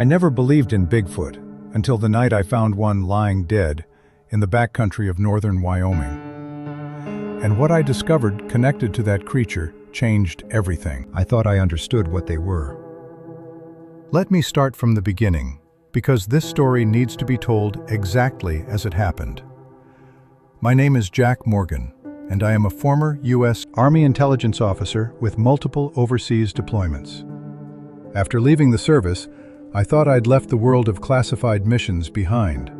I never believed in Bigfoot until the night I found one lying dead in the backcountry of northern Wyoming. And what I discovered connected to that creature changed everything. I thought I understood what they were. Let me start from the beginning, because this story needs to be told exactly as it happened. My name is Jack Morgan, and I am a former U.S. Army intelligence officer with multiple overseas deployments. After leaving the service, I thought I'd left the world of classified missions behind.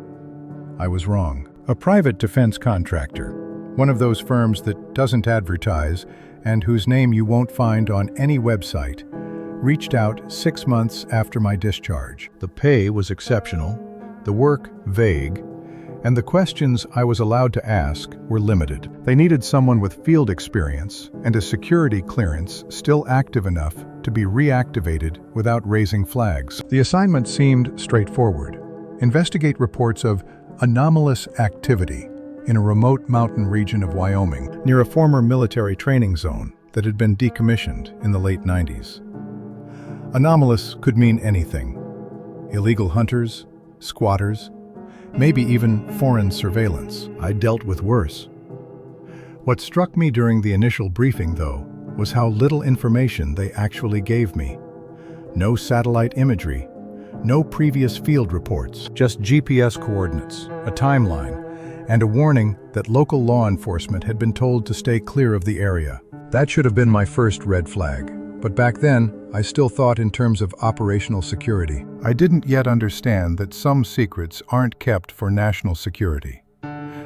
I was wrong. A private defense contractor, one of those firms that doesn't advertise and whose name you won't find on any website, reached out 6 months after my discharge. The pay was exceptional, the work vague, and the questions I was allowed to ask were limited. They needed someone with field experience and a security clearance still active enough to be reactivated without raising flags. The assignment seemed straightforward. Investigate reports of anomalous activity in a remote mountain region of Wyoming, near a former military training zone that had been decommissioned in the late 90s. Anomalous could mean anything. Illegal hunters, squatters, maybe even foreign surveillance. I dealt with worse. What struck me during the initial briefing, though, was how little information they actually gave me. No satellite imagery, no previous field reports, just GPS coordinates, a timeline, and a warning that local law enforcement had been told to stay clear of the area. That should have been my first red flag, but back then, I still thought in terms of operational security. I didn't yet understand that some secrets aren't kept for national security.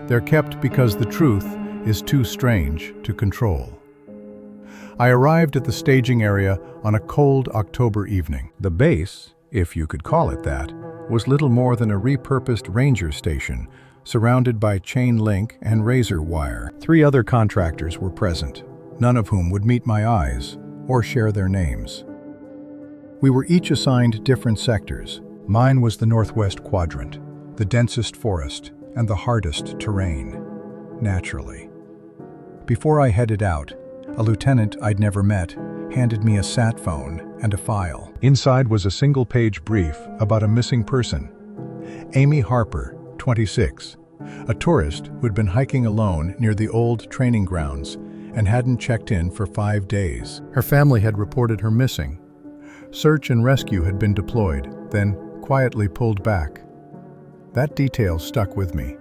They're kept because the truth is too strange to control. I arrived at the staging area on a cold October evening. The base, if you could call it that, was little more than a repurposed ranger station, surrounded by chain link and razor wire. 3 other contractors were present, none of whom would meet my eyes or share their names. We were each assigned different sectors. Mine was the northwest quadrant, the densest forest and the hardest terrain, naturally. Before I headed out, a lieutenant I'd never met handed me a sat phone and a file. Inside was a single-page brief about a missing person. Amy Harper, 26, a tourist who'd been hiking alone near the old training grounds and hadn't checked in for 5 days. Her family had reported her missing. Search and rescue had been deployed, then quietly pulled back. That detail stuck with me.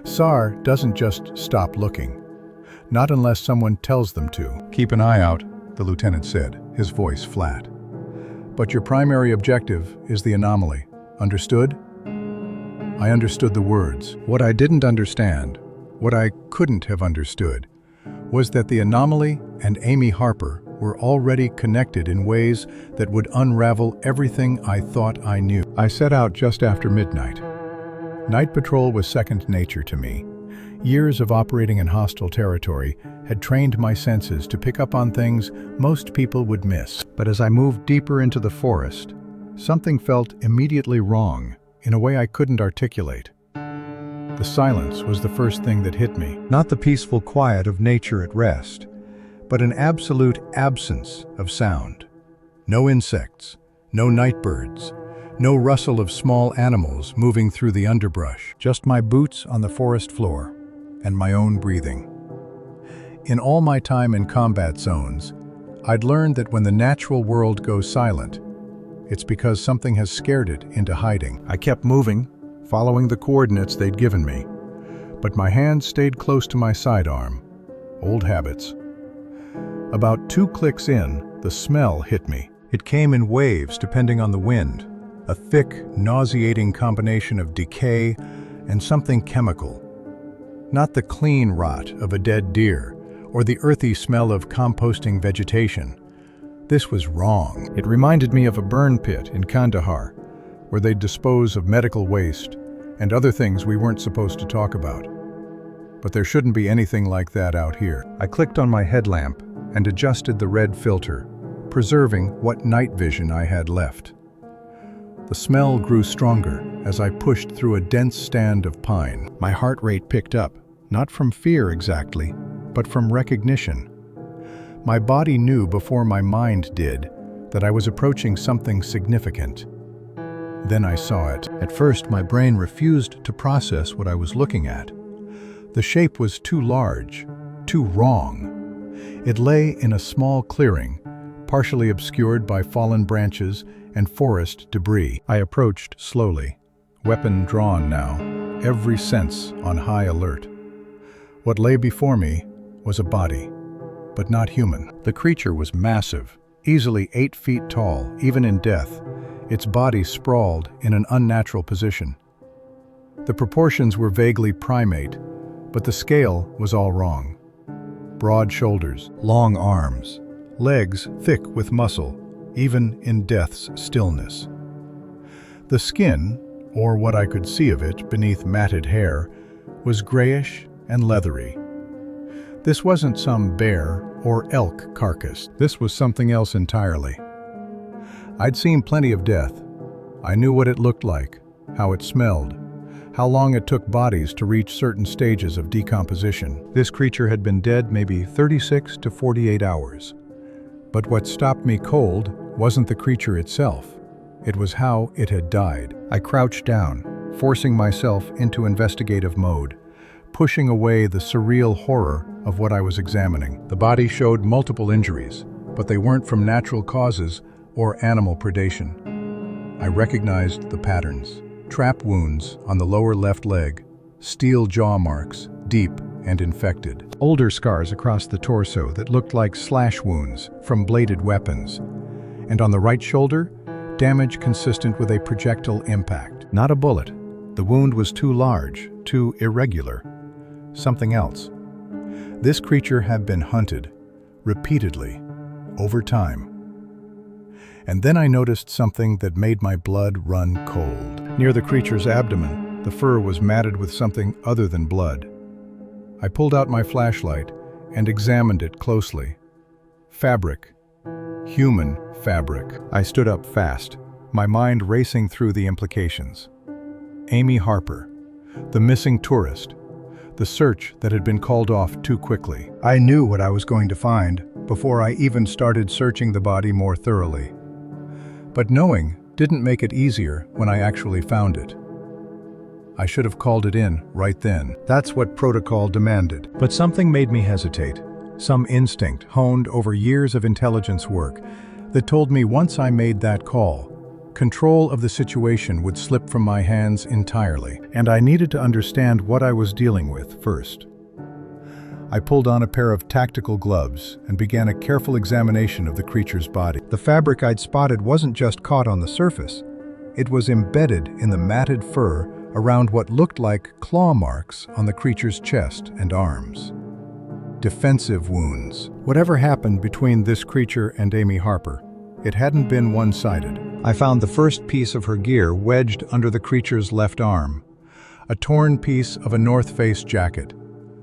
SAR doesn't just stop looking. Not unless someone tells them to. Keep an eye out, the lieutenant said, his voice flat. But your primary objective is the anomaly. Understood? I understood the words. What I didn't understand, what I couldn't have understood, was that the anomaly and Amy Harper were already connected in ways that would unravel everything I thought I knew. I set out just after midnight. Night patrol was second nature to me. Years of operating in hostile territory had trained my senses to pick up on things most people would miss. But as I moved deeper into the forest, something felt immediately wrong in a way I couldn't articulate. The silence was the first thing that hit me. Not the peaceful quiet of nature at rest, but an absolute absence of sound. No insects, no night birds, no rustle of small animals moving through the underbrush. Just my boots on the forest floor and my own breathing. In all my time in combat zones, I'd learned that when the natural world goes silent, it's because something has scared it into hiding. I kept moving, following the coordinates they'd given me, but my hand stayed close to my sidearm. Old habits. About 2 clicks in, the smell hit me. It came in waves depending on the wind, a thick, nauseating combination of decay and something chemical. Not the clean rot of a dead deer or the earthy smell of composting vegetation. This was wrong. It reminded me of a burn pit in Kandahar, where they'd dispose of medical waste and other things we weren't supposed to talk about. But there shouldn't be anything like that out here. I clicked on my headlamp and adjusted the red filter, preserving what night vision I had left. The smell grew stronger as I pushed through a dense stand of pine. My heart rate picked up, not from fear exactly, but from recognition. My body knew before my mind did that I was approaching something significant. Then I saw it. At first, my brain refused to process what I was looking at. The shape was too large, too wrong. It lay in a small clearing, partially obscured by fallen branches and forest debris. I approached slowly, weapon drawn now, every sense on high alert. What lay before me was a body, but not human. The creature was massive, easily 8 feet tall, even in death, its body sprawled in an unnatural position. The proportions were vaguely primate, but the scale was all wrong. Broad shoulders, long arms, legs thick with muscle, even in death's stillness. The skin, or what I could see of it beneath matted hair, was grayish and leathery. This wasn't some bear or elk carcass. This was something else entirely. I'd seen plenty of death. I knew what it looked like, how it smelled, how long it took bodies to reach certain stages of decomposition. This creature had been dead maybe 36 to 48 hours. But what stopped me cold wasn't the creature itself. It was how it had died. I crouched down, forcing myself into investigative mode, pushing away the surreal horror of what I was examining. The body showed multiple injuries, but they weren't from natural causes or animal predation. I recognized the patterns. Trap wounds on the lower left leg, steel jaw marks, deep and infected. Older scars across the torso that looked like slash wounds from bladed weapons. And on the right shoulder, damage consistent with a projectile impact. Not a bullet. The wound was too large, too irregular. Something else. This creature had been hunted, repeatedly, over time. And then I noticed something that made my blood run cold. Near the creature's abdomen, the fur was matted with something other than blood. I pulled out my flashlight and examined it closely. Fabric. Human fabric. I stood up fast, my mind racing through the implications. Amy Harper, the missing tourist, the search that had been called off too quickly. I knew what I was going to find before I even started searching the body more thoroughly. But knowing didn't make it easier when I actually found it. I should have called it in right then. That's what protocol demanded. But something made me hesitate. Some instinct honed over years of intelligence work that told me once I made that call, control of the situation would slip from my hands entirely, and I needed to understand what I was dealing with first. I pulled on a pair of tactical gloves and began a careful examination of the creature's body. The fabric I'd spotted wasn't just caught on the surface. It was embedded in the matted fur around what looked like claw marks on the creature's chest and arms. Defensive wounds. Whatever happened between this creature and Amy Harper, it hadn't been one-sided. I found the first piece of her gear wedged under the creature's left arm, a torn piece of a North Face jacket,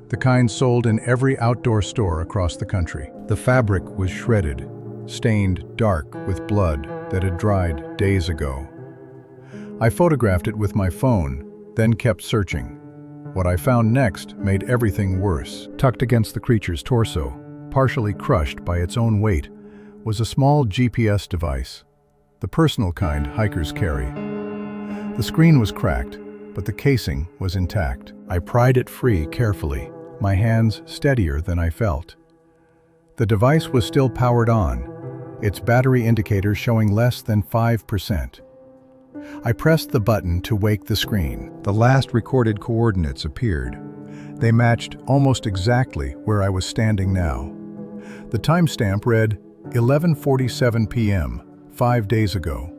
the kind sold in every outdoor store across the country. The fabric was shredded, stained dark with blood that had dried days ago. I photographed it with my phone, then kept searching. What I found next made everything worse. Tucked against the creature's torso, partially crushed by its own weight, was a small GPS device, the personal kind hikers carry. The screen was cracked, but the casing was intact. I pried it free carefully, my hands steadier than I felt. The device was still powered on, its battery indicator showing less than 5%. I pressed the button to wake the screen. The last recorded coordinates appeared. They matched almost exactly where I was standing now. The timestamp read 11:47 p.m., 5 days ago.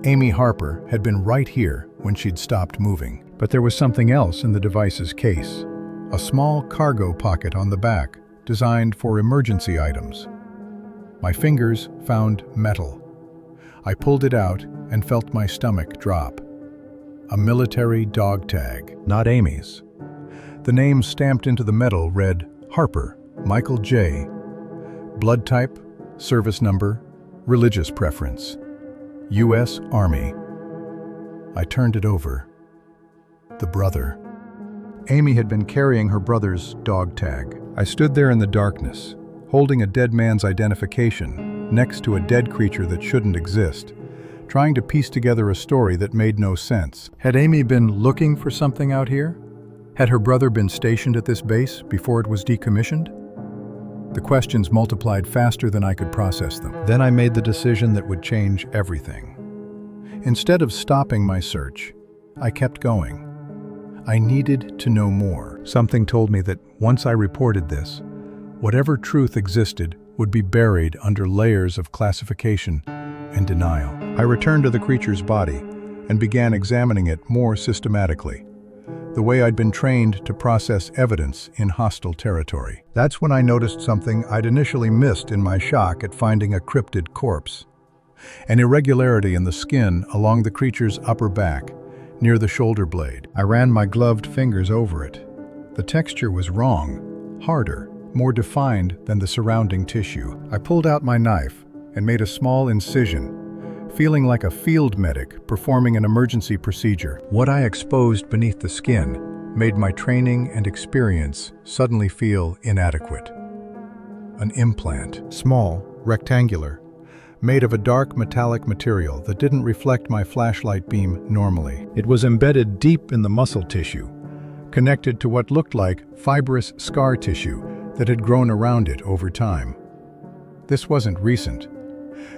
Amy Harper had been right here when she'd stopped moving. But there was something else in the device's case. A small cargo pocket on the back, designed for emergency items. My fingers found metal. I pulled it out and felt my stomach drop. A military dog tag, not Amy's. The name stamped into the metal read Harper, Michael J. Blood type, service number, religious preference, U.S. Army. I turned it over. The brother. Amy had been carrying her brother's dog tag. I stood there in the darkness, holding a dead man's identification next to a dead creature that shouldn't exist, trying to piece together a story that made no sense. Had Amy been looking for something out here? Had her brother been stationed at this base before it was decommissioned? The questions multiplied faster than I could process them. Then I made the decision that would change everything. Instead of stopping my search, I kept going. I needed to know more. Something told me that once I reported this, whatever truth existed would be buried under layers of classification and denial. I returned to the creature's body and began examining it more systematically, the way I'd been trained to process evidence in hostile territory. That's when I noticed something I'd initially missed in my shock at finding a cryptid corpse. An irregularity in the skin along the creature's upper back, near the shoulder blade. I ran my gloved fingers over it. The texture was wrong, harder, more defined than the surrounding tissue. I pulled out my knife and made a small incision, feeling like a field medic performing an emergency procedure. What I exposed beneath the skin made my training and experience suddenly feel inadequate. An implant, small, rectangular, made of a dark metallic material that didn't reflect my flashlight beam normally. It was embedded deep in the muscle tissue, connected to what looked like fibrous scar tissue that had grown around it over time. This wasn't recent.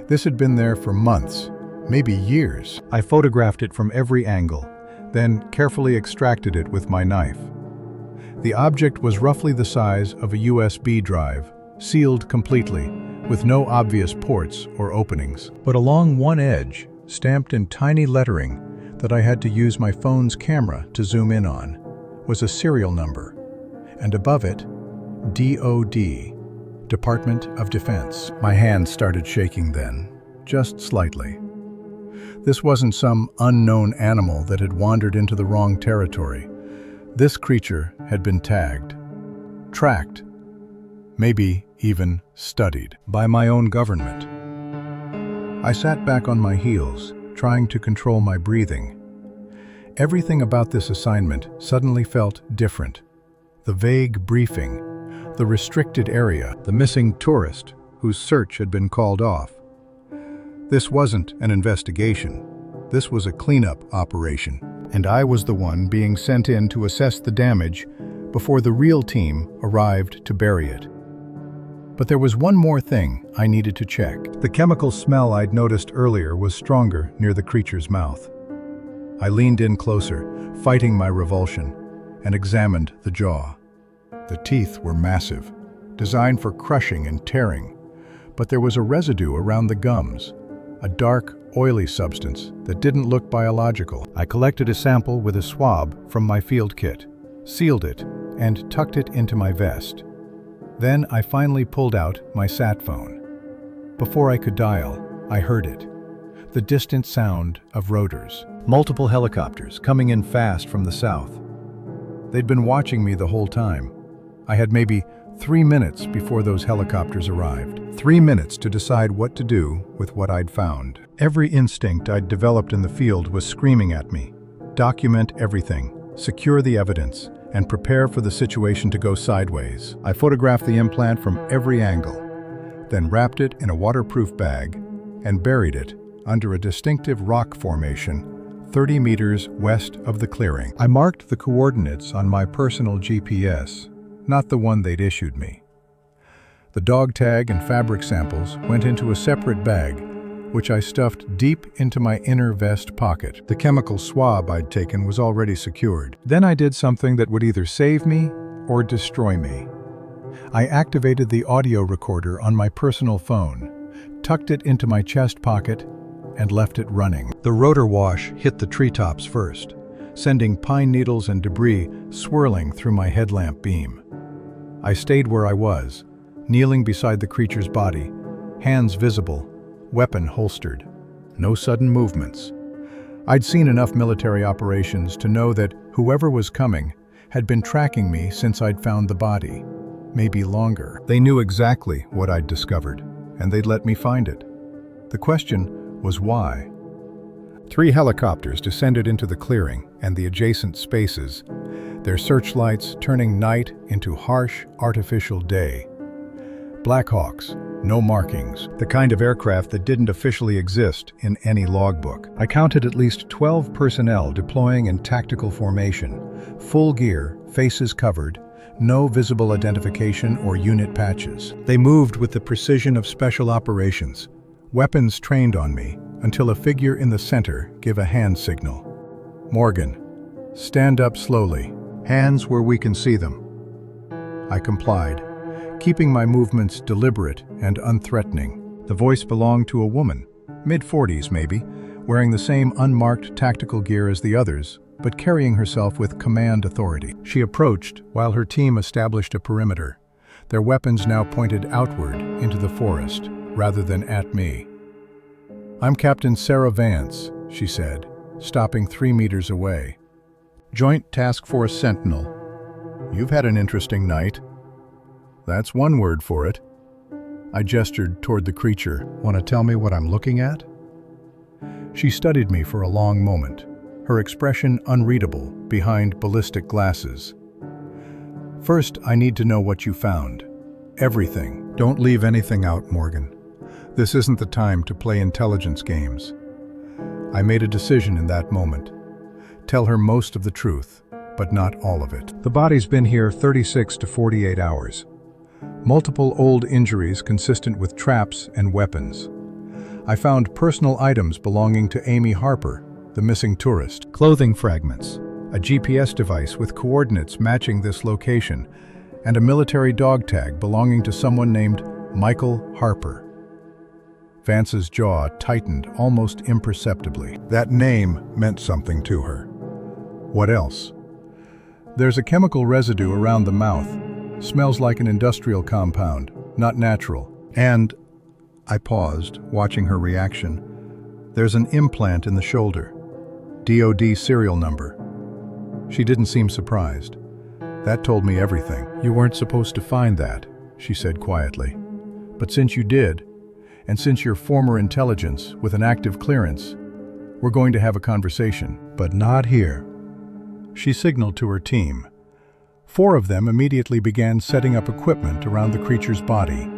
This had been there for months, maybe years. I photographed it from every angle, then carefully extracted it with my knife. The object was roughly the size of a USB drive, sealed completely, with no obvious ports or openings. But along one edge, stamped in tiny lettering that I had to use my phone's camera to zoom in on, was a serial number, and above it, DOD, Department of Defense. My hands started shaking then, just slightly. This wasn't some unknown animal that had wandered into the wrong territory. This creature had been tagged, tracked, maybe even studied by my own government. I sat back on my heels, trying to control my breathing. Everything about this assignment suddenly felt different. The vague briefing, the restricted area, the missing tourist whose search had been called off. This wasn't an investigation. This was a cleanup operation, and I was the one being sent in to assess the damage before the real team arrived to bury it. But there was one more thing I needed to check. The chemical smell I'd noticed earlier was stronger near the creature's mouth. I leaned in closer, fighting my revulsion, and examined the jaw. The teeth were massive, designed for crushing and tearing, but there was a residue around the gums, a dark, oily substance that didn't look biological. I collected a sample with a swab from my field kit, sealed it, and tucked it into my vest. Then I finally pulled out my sat phone. Before I could dial, I heard it. The distant sound of rotors. Multiple helicopters coming in fast from the south. They'd been watching me the whole time. I had maybe 3 minutes before those helicopters arrived. 3 minutes to decide what to do with what I'd found. Every instinct I'd developed in the field was screaming at me. Document everything, secure the evidence, and prepare for the situation to go sideways. I photographed the implant from every angle, then wrapped it in a waterproof bag and buried it under a distinctive rock formation 30 meters west of the clearing. I marked the coordinates on my personal GPS, not the one they'd issued me. The dog tag and fabric samples went into a separate bag, which I stuffed deep into my inner vest pocket. The chemical swab I'd taken was already secured. Then I did something that would either save me or destroy me. I activated the audio recorder on my personal phone, tucked it into my chest pocket, and left it running. The rotor wash hit the treetops first, sending pine needles and debris swirling through my headlamp beam. I stayed where I was, kneeling beside the creature's body, hands visible, weapon holstered. No sudden movements. I'd seen enough military operations to know that whoever was coming had been tracking me since I'd found the body, maybe longer. They knew exactly what I'd discovered, and they'd let me find it. The question was why. 3 helicopters descended into the clearing and the adjacent spaces, their searchlights turning night into harsh, artificial day. Blackhawks, No markings, the kind of aircraft that didn't officially exist in any logbook. I counted at least 12 personnel deploying in tactical formation, full gear, faces covered, no visible identification or unit patches. They moved with the precision of special operations, weapons trained on me, until a figure in the center gave a hand signal. "Morgan, stand up slowly, hands where we can see them." I complied, keeping my movements deliberate and unthreatening. The voice belonged to a woman, mid-40s maybe, wearing the same unmarked tactical gear as the others, but carrying herself with command authority. She approached while her team established a perimeter, their weapons now pointed outward into the forest, rather than at me. "I'm Captain Sarah Vance," she said, stopping 3 meters away. "Joint Task Force Sentinel. You've had an interesting night." "That's one word for it." I gestured toward the creature. "Want to tell me what I'm looking at?" She studied me for a long moment, her expression unreadable behind ballistic glasses. "First, I need to know what you found. Everything." "Don't leave anything out, Morgan. This isn't the time to play intelligence games." I made a decision in that moment. Tell her most of the truth, but not all of it. "The body's been here 36 to 48 hours. Multiple old injuries consistent with traps and weapons. I found personal items belonging to Amy Harper, the missing tourist. Clothing fragments, a GPS device with coordinates matching this location, and a military dog tag belonging to someone named Michael Harper." Vance's jaw tightened almost imperceptibly. That name meant something to her. "What else?" "There's a chemical residue around the mouth. Smells like an industrial compound, not natural. And," I paused, watching her reaction, "there's an implant in the shoulder. DOD serial number." She didn't seem surprised. "That told me everything." "You weren't supposed to find that," she said quietly. "But since you did, and since you're former intelligence with an active clearance, we're going to have a conversation, but not here." She signaled to her team. 4 of them immediately began setting up equipment around the creature's body.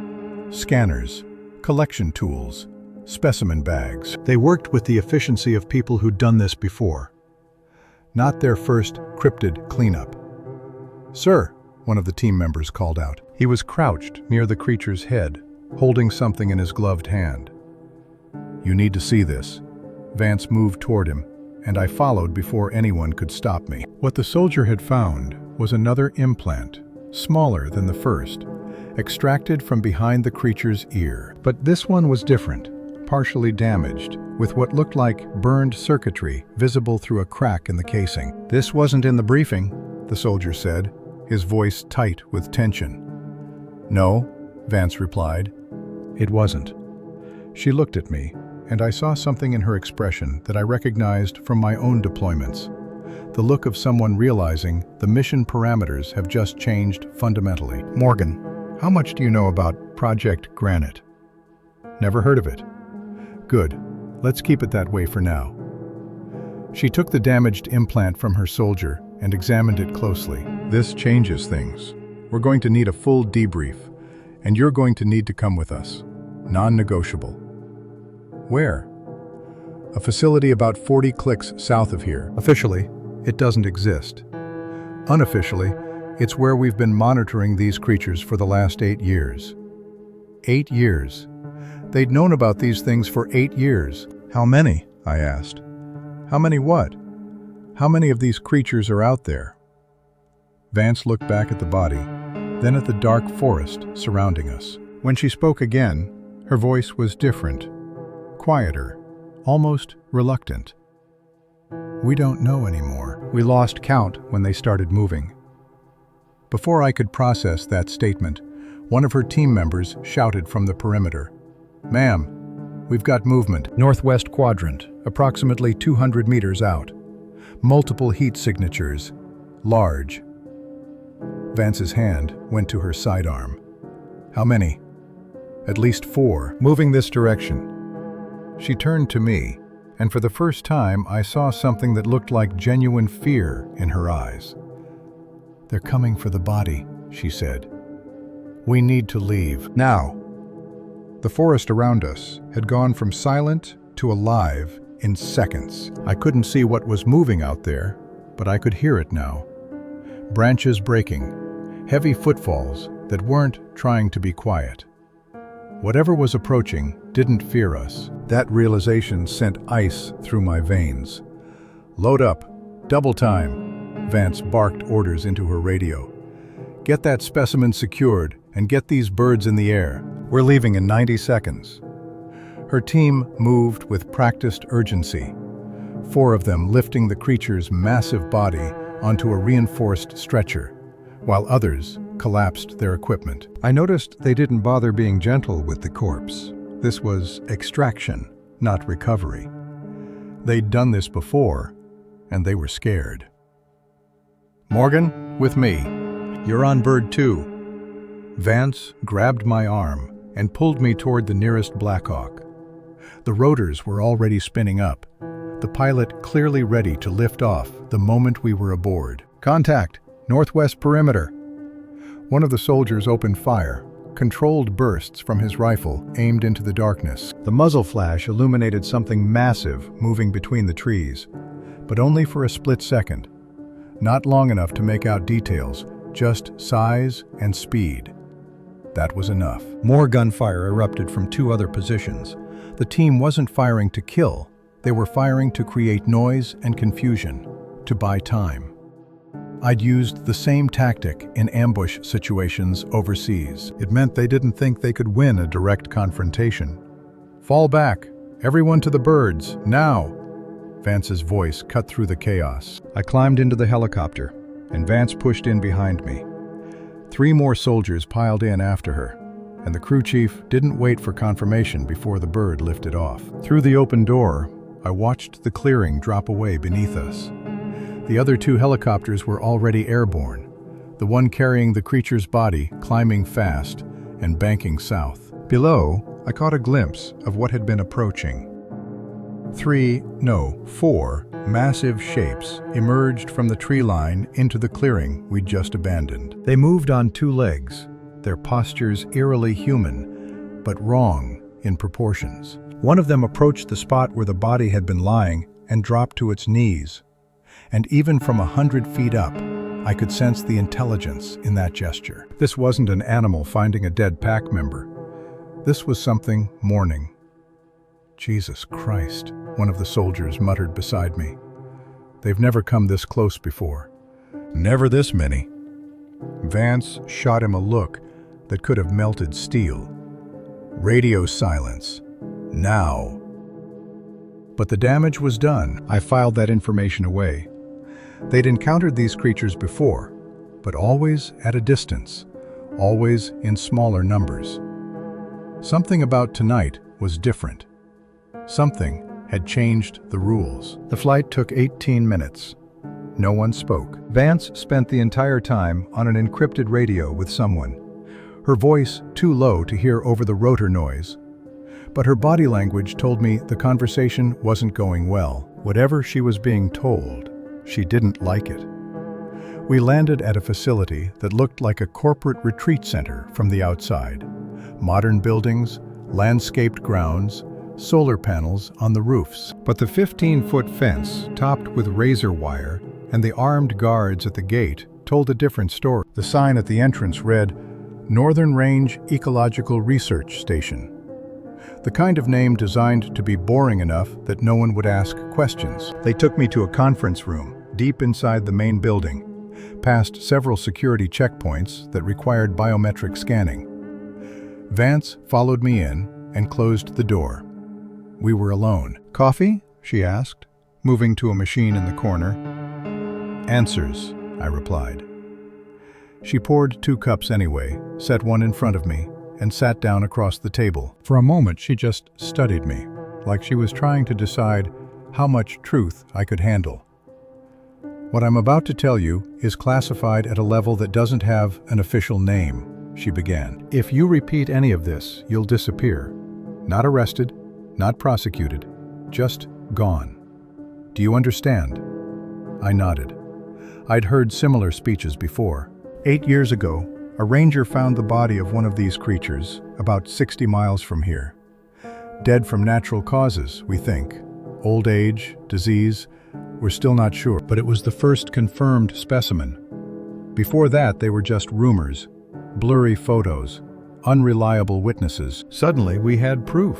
Scanners, collection tools, specimen bags. They worked with the efficiency of people who'd done this before. Not their first cryptid cleanup. "Sir," one of the team members called out. He was crouched near the creature's head, holding something in his gloved hand. "You need to see this." Vance moved toward him, and I followed before anyone could stop me. What the soldier had found was another implant, smaller than the first, extracted from behind the creature's ear. But this one was different, partially damaged, with what looked like burned circuitry visible through a crack in the casing. "This wasn't in the briefing," the soldier said, his voice tight with tension. "No," Vance replied. "It wasn't." She looked at me, and I saw something in her expression that I recognized from my own deployments. The look of someone realizing the mission parameters have just changed fundamentally. "Morgan, how much do you know about Project Granite?" "Never heard of it." "Good. Let's keep it that way for now." She took the damaged implant from her soldier and examined it closely. "This changes things. We're going to need a full debrief, and you're going to need to come with us. Non-negotiable." "Where?" "A facility about 40 clicks south of here. Officially, it doesn't exist. Unofficially, it's where we've been monitoring these creatures for the last 8 years. 8 years. They'd known about these things for 8 years. How many?" I asked. "How many what? How many of these creatures are out there?" Vance looked back at the body, then at the dark forest surrounding us. When she spoke again, her voice was different, quieter, almost reluctant. "We don't know anymore. We lost count when they started moving." Before I could process that statement, one of her team members shouted from the perimeter, "Ma'am, we've got movement. Northwest quadrant, approximately 200 meters out. Multiple heat signatures. Large." Vance's hand went to her sidearm. "How many?" "At least 4, moving this direction." She turned to me, and for the first time I saw something that looked like genuine fear in her eyes. "They're coming for the body," she said. "We need to leave now." The forest around us had gone from silent to alive in seconds. I couldn't see what was moving out there, but I could hear it now. Branches breaking, heavy footfalls that weren't trying to be quiet. Whatever was approaching didn't fear us. That realization sent ice through my veins. "Load up. Double time," Vance barked orders into her radio. "Get that specimen secured and get these birds in the air. We're leaving in 90 seconds. Her team moved with practiced urgency, 4 of them lifting the creature's massive body onto a reinforced stretcher, while others collapsed their equipment. I noticed they didn't bother being gentle with the corpse. This was extraction, not recovery. They'd done this before, and they were scared. "Morgan, with me. You're on bird 2. Vance grabbed my arm and pulled me toward the nearest Blackhawk. The rotors were already spinning up, the pilot clearly ready to lift off the moment we were aboard. "Contact, northwest perimeter." One of the soldiers opened fire, controlled bursts from his rifle aimed into the darkness. The muzzle flash illuminated something massive moving between the trees, but only for a split second. Not long enough to make out details, just size and speed. That was enough. More gunfire erupted from 2 other positions. The team wasn't firing to kill, they were firing to create noise and confusion, to buy time. I'd used the same tactic in ambush situations overseas. It meant they didn't think they could win a direct confrontation. "Fall back, everyone to the birds, now!" Vance's voice cut through the chaos. I climbed into the helicopter, and Vance pushed in behind me. 3 more soldiers piled in after her, and the crew chief didn't wait for confirmation before the bird lifted off. Through the open door, I watched the clearing drop away beneath us. The other 2 helicopters were already airborne, the one carrying the creature's body climbing fast and banking south. Below, I caught a glimpse of what had been approaching. 4 massive shapes emerged from the tree line into the clearing we'd just abandoned. They moved on 2 legs, their postures eerily human, but wrong in proportions. One of them approached the spot where the body had been lying and dropped to its knees. And even from 100 feet up, I could sense the intelligence in that gesture. This wasn't an animal finding a dead pack member. This was something mourning. "Jesus Christ," one of the soldiers muttered beside me. "They've never come this close before. Never this many." Vance shot him a look that could have melted steel. "Radio silence. Now." But the damage was done. I filed that information away. They'd encountered these creatures before, but always at a distance, always in smaller numbers. Something about tonight was different. Something had changed the rules. The flight took 18 minutes. No one spoke. Vance spent the entire time on an encrypted radio with someone, her voice too low to hear over the rotor noise. But her body language told me the conversation wasn't going well. Whatever she was being told, she didn't like it. We landed at a facility that looked like a corporate retreat center from the outside. Modern buildings, landscaped grounds, solar panels on the roofs. But the 15-foot fence, topped with razor wire, and the armed guards at the gate told a different story. The sign at the entrance read, "Northern Range Ecological Research Station." The kind of name designed to be boring enough that no one would ask questions. They took me to a conference room, deep inside the main building, past several security checkpoints that required biometric scanning. Vance followed me in and closed the door. We were alone. "Coffee?" she asked, moving to a machine in the corner. "Answers," I replied. She poured 2 cups anyway, set one in front of me, and sat down across the table. For a moment, she just studied me, like she was trying to decide how much truth I could handle. "What I'm about to tell you is classified at a level that doesn't have an official name," she began. "If you repeat any of this, you'll disappear. Not arrested, not prosecuted, just gone. Do you understand?" I nodded. I'd heard similar speeches before. 8 years ago, a ranger found the body of one of these creatures, about 60 miles from here. Dead from natural causes, we think. Old age, disease, we're still not sure. But it was the first confirmed specimen. Before that, they were just rumors, blurry photos, unreliable witnesses. Suddenly, we had proof.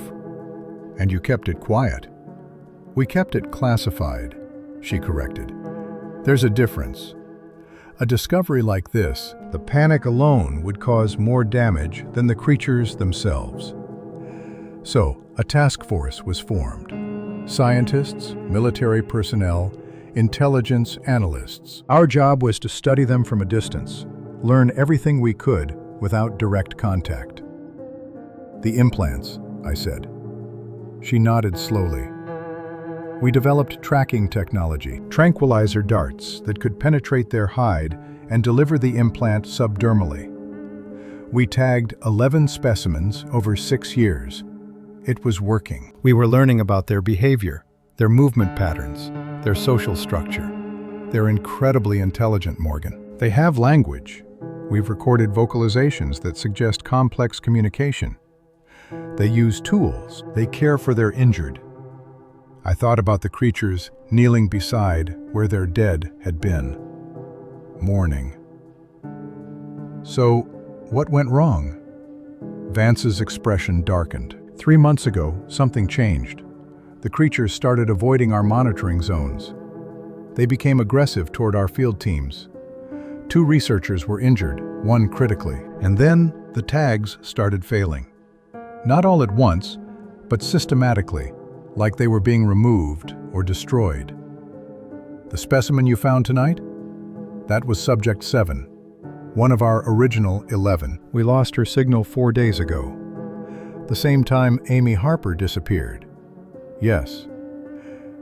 And you kept it quiet. We kept it classified, she corrected. There's a difference. A discovery like this, the panic alone would cause more damage than the creatures themselves. So, a task force was formed. Scientists, military personnel, intelligence analysts. Our job was to study them from a distance, learn everything we could without direct contact. The implants, I said. She nodded slowly. We developed tracking technology, tranquilizer darts that could penetrate their hide and deliver the implant subdermally. We tagged 11 specimens over 6 years. It was working. We were learning about their behavior, their movement patterns, their social structure. They're incredibly intelligent, Morgan. They have language. We've recorded vocalizations that suggest complex communication. They use tools. They care for their injured. I thought about the creatures kneeling beside where their dead had been, mourning. So, what went wrong? Vance's expression darkened. 3 months ago, something changed. The creatures started avoiding our monitoring zones. They became aggressive toward our field teams. 2 researchers were injured, 1 critically. And then, the tags started failing. Not all at once, but systematically, like they were being removed or destroyed. The specimen you found tonight? That was Subject 7, one of our original 11. We lost her signal 4 days ago. The same time Amy Harper disappeared. Yes.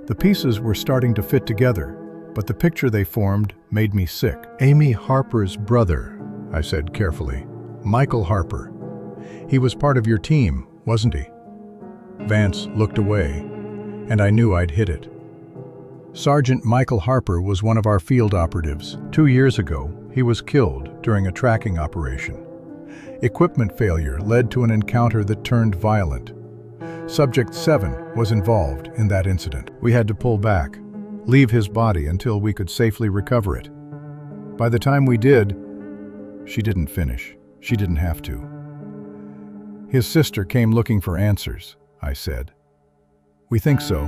The pieces were starting to fit together, but the picture they formed made me sick. Amy Harper's brother, I said carefully. Michael Harper. He was part of your team, wasn't he? Vance looked away, and I knew I'd hit it. Sergeant Michael Harper was one of our field operatives. 2 years ago, he was killed during a tracking operation. Equipment failure led to an encounter that turned violent. Subject 7 was involved in that incident. We had to pull back, leave his body until we could safely recover it. By the time we did, she didn't finish. She didn't have to. His sister came looking for answers, I said. We think so.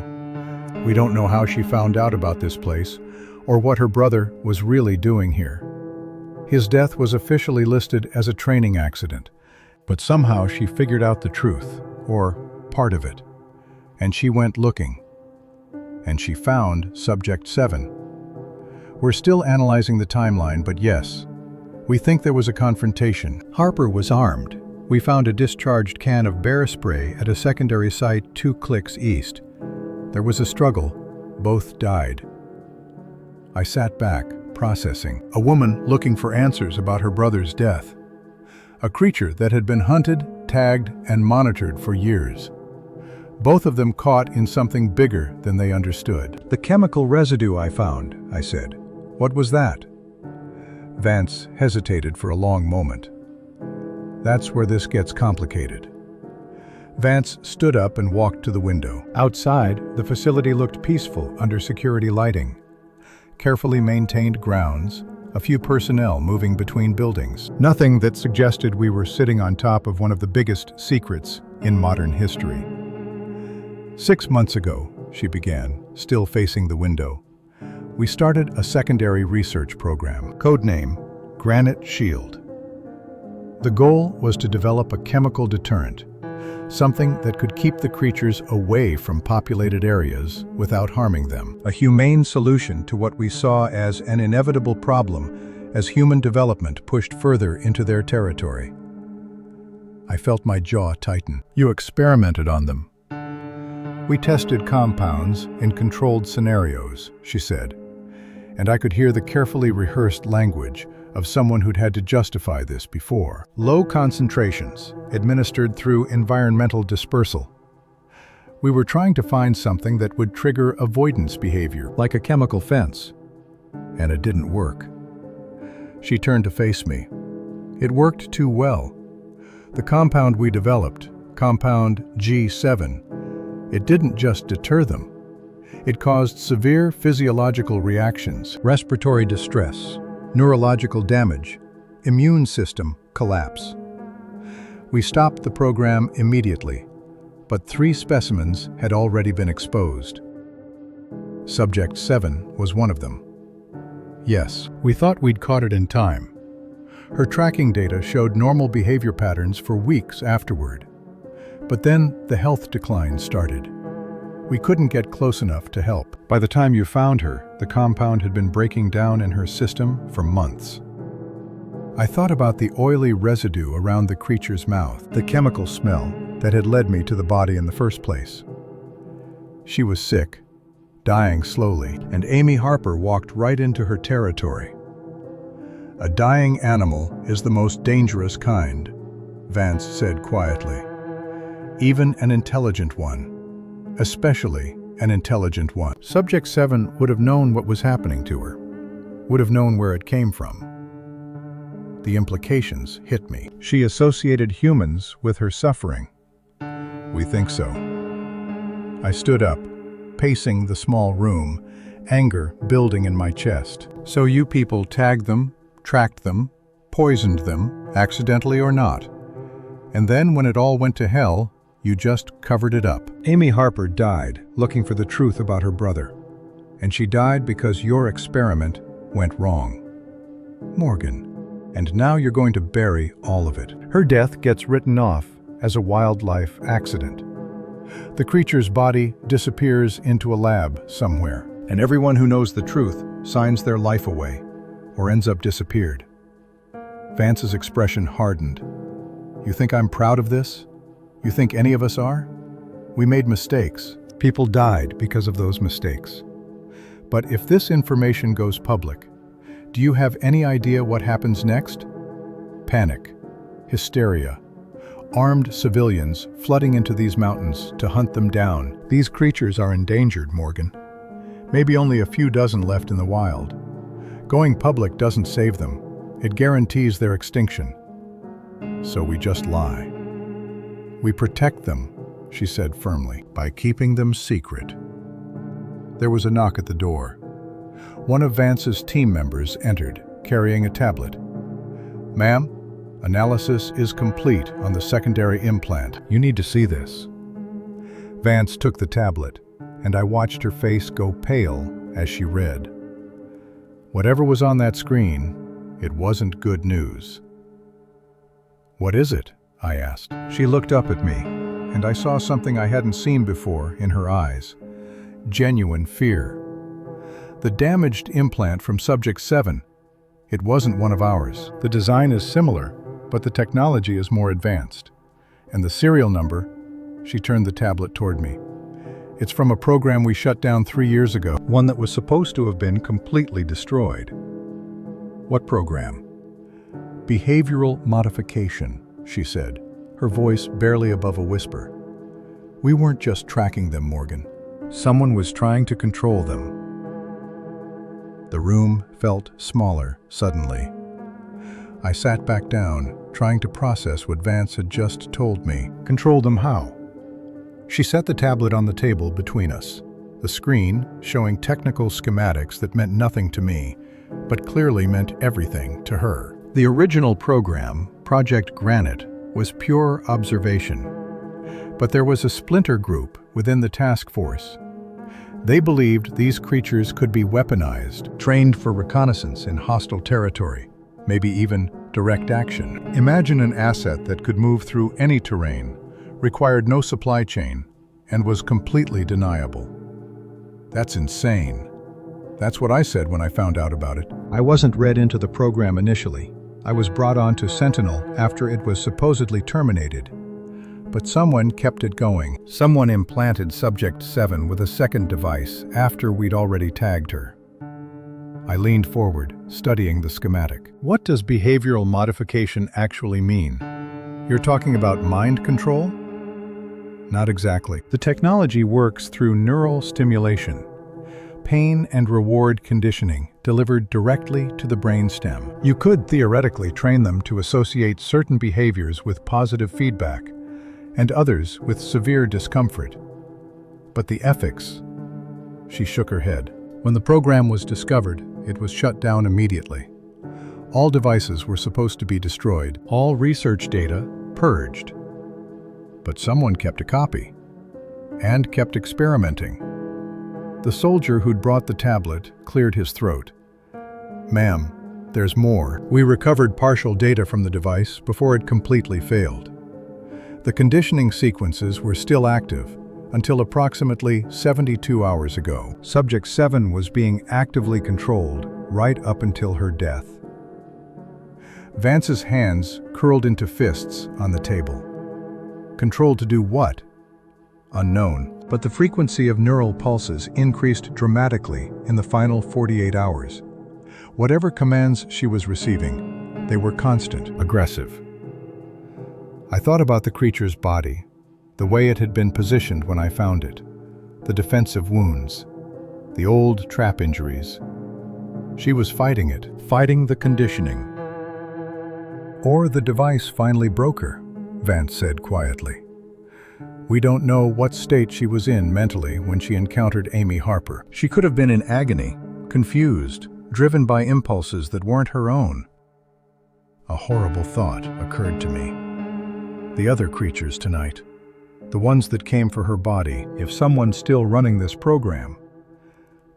We don't know how she found out about this place or what her brother was really doing here. His death was officially listed as a training accident, but somehow she figured out the truth, or part of it, and she went looking. And she found Subject 7. We're still analyzing the timeline, but yes, we think there was a confrontation. Harper was armed. We found a discharged can of bear spray at a secondary site 2 clicks east. There was a struggle. Both died. I sat back, processing. A woman looking for answers about her brother's death. A creature that had been hunted, tagged, and monitored for years. Both of them caught in something bigger than they understood. The chemical residue I found, I said. What was that? Vance hesitated for a long moment. That's where this gets complicated. Vance stood up and walked to the window. Outside, the facility looked peaceful under security lighting. Carefully maintained grounds, a few personnel moving between buildings. Nothing that suggested we were sitting on top of one of the biggest secrets in modern history. 6 months ago, she began, still facing the window, we started a secondary research program, codename Granite Shield. The goal was to develop a chemical deterrent, something that could keep the creatures away from populated areas without harming them. A humane solution to what we saw as an inevitable problem as human development pushed further into their territory. I felt my jaw tighten. You experimented on them. We tested compounds in controlled scenarios, she said, and I could hear the carefully rehearsed language of someone who'd had to justify this before. Low concentrations, administered through environmental dispersal. We were trying to find something that would trigger avoidance behavior, like a chemical fence. And it didn't work. She turned to face me. It worked too well. The compound we developed, compound G7, it didn't just deter them. It caused severe physiological reactions, respiratory distress, neurological damage, immune system collapse. We stopped the program immediately, but 3 specimens had already been exposed. Subject 7 was one of them. Yes, we thought we'd caught it in time. Her tracking data showed normal behavior patterns for weeks afterward. But then the health decline started. We couldn't get close enough to help. By the time you found her, the compound had been breaking down in her system for months. I thought about the oily residue around the creature's mouth, the chemical smell that had led me to the body in the first place. She was sick, dying slowly, and Amy Harper walked right into her territory. A dying animal is the most dangerous kind, Vance said quietly. Even an intelligent one. Especially an intelligent one. Subject 7 would have known what was happening to her, would have known where it came from. The implications hit me. She associated humans with her suffering. We think so. I stood up, pacing the small room, anger building in my chest. So you people tagged them, tracked them, poisoned them, accidentally or not. And then when it all went to hell, you just covered it up. Amy Harper died looking for the truth about her brother. And she died because your experiment went wrong. Morgan. And now you're going to bury all of it. Her death gets written off as a wildlife accident. The creature's body disappears into a lab somewhere. And everyone who knows the truth signs their life away or ends up disappeared. Vance's expression hardened. You think I'm proud of this? You think any of us are? We made mistakes. People died because of those mistakes. But if this information goes public, do you have any idea what happens next? Panic, hysteria, armed civilians flooding into these mountains to hunt them down. These creatures are endangered, Morgan. Maybe only a few dozen left in the wild. Going public doesn't save them. It guarantees their extinction. So we just lie. We protect them, she said firmly, by keeping them secret. There was a knock at the door. One of Vance's team members entered, carrying a tablet. Ma'am, analysis is complete on the secondary implant. You need to see this. Vance took the tablet, and I watched her face go pale as she read. Whatever was on that screen, it wasn't good news. What is it? I asked. She looked up at me, and I saw something I hadn't seen before in her eyes. Genuine fear. The damaged implant from Subject 7. It wasn't one of ours. The design is similar, but the technology is more advanced. And the serial number, she turned the tablet toward me. It's from a program we shut down 3 years ago, one that was supposed to have been completely destroyed. What program? Behavioral modification, she said, her voice barely above a whisper. We weren't just tracking them, Morgan. Someone was trying to control them. The room felt smaller suddenly. I sat back down, trying to process what Vance had just told me. Control them how? She set the tablet on the table between us, the screen showing technical schematics that meant nothing to me, but clearly meant everything to her. The original program, Project Granite, was pure observation. But there was a splinter group within the task force. They believed these creatures could be weaponized, trained for reconnaissance in hostile territory, maybe even direct action. Imagine an asset that could move through any terrain, required no supply chain, and was completely deniable. That's insane. That's what I said when I found out about it. I wasn't read into the program initially. I was brought on to Sentinel after it was supposedly terminated. But someone kept it going. Someone implanted Subject 7 with a second device after we'd already tagged her. I leaned forward, studying the schematic. What does behavioral modification actually mean? You're talking about mind control? Not exactly. The technology works through neural stimulation. pain and reward conditioning delivered directly to the brainstem. You could theoretically train them to associate certain behaviors with positive feedback and others with severe discomfort. But the ethics? She shook her head. When the program was discovered, it was shut down immediately. All devices were supposed to be destroyed, all research data purged. But someone kept a copy and kept experimenting. The soldier who'd brought the tablet cleared his throat. "Ma'am, there's more. We recovered partial data from the device before it completely failed. The conditioning sequences were still active until approximately 72 hours ago. Subject 7 was being actively controlled right up until her death." Vance's hands curled into fists on the table. Controlled to do what? Unknown. But the frequency of neural pulses increased dramatically in the final 48 hours. Whatever commands she was receiving, they were constant, aggressive. I thought about the creature's body, the way it had been positioned when I found it, the defensive wounds, the old trap injuries. She was fighting it, fighting the conditioning. "Or the device finally broke her," Vance said quietly. "We don't know what state she was in mentally when she encountered Amy Harper. She could have been in agony, confused, driven by impulses that weren't her own." A horrible thought occurred to me. The other creatures tonight, the ones that came for her body, if someone's still running this program,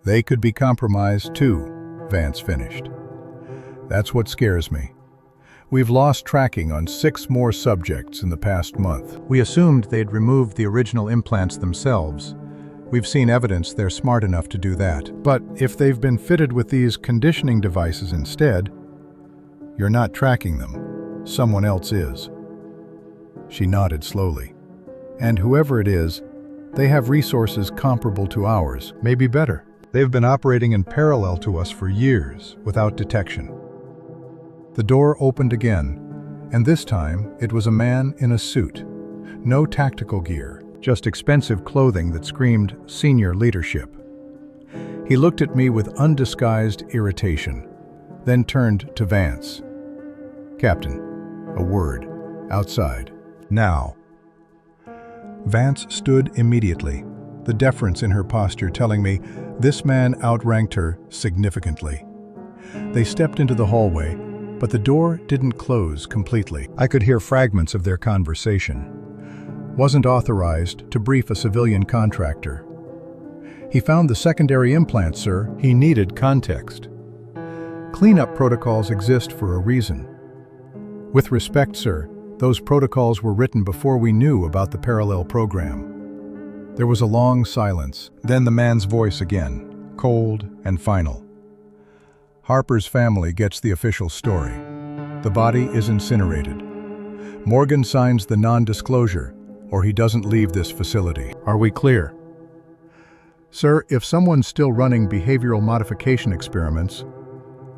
they could be compromised too, Vance finished. "That's what scares me. We've lost tracking on 6 more subjects in the past month. We assumed they'd removed the original implants themselves. We've seen evidence they're smart enough to do that. But if they've been fitted with these conditioning devices instead, you're not tracking them. Someone else is." She nodded slowly. "And whoever it is, they have resources comparable to ours, maybe better. They've been operating in parallel to us for years without detection." The door opened again, and this time it was a man in a suit. No tactical gear, just expensive clothing that screamed senior leadership. He looked at me with undisguised irritation, then turned to Vance. "Captain, a word, outside, now." Vance stood immediately, the deference in her posture telling me this man outranked her significantly. They stepped into the hallway, but the door didn't close completely. I could hear fragments of their conversation. "Wasn't authorized to brief a civilian contractor. He found the secondary implant, sir. He needed context. Cleanup protocols exist for a reason. With respect, sir, those protocols were written before we knew about the parallel program." There was a long silence, then the man's voice again, cold and final. "Harper's family gets the official story. The body is incinerated. Morgan signs the non-disclosure, or he doesn't leave this facility. Are we clear?" "Sir, if someone's still running behavioral modification experiments,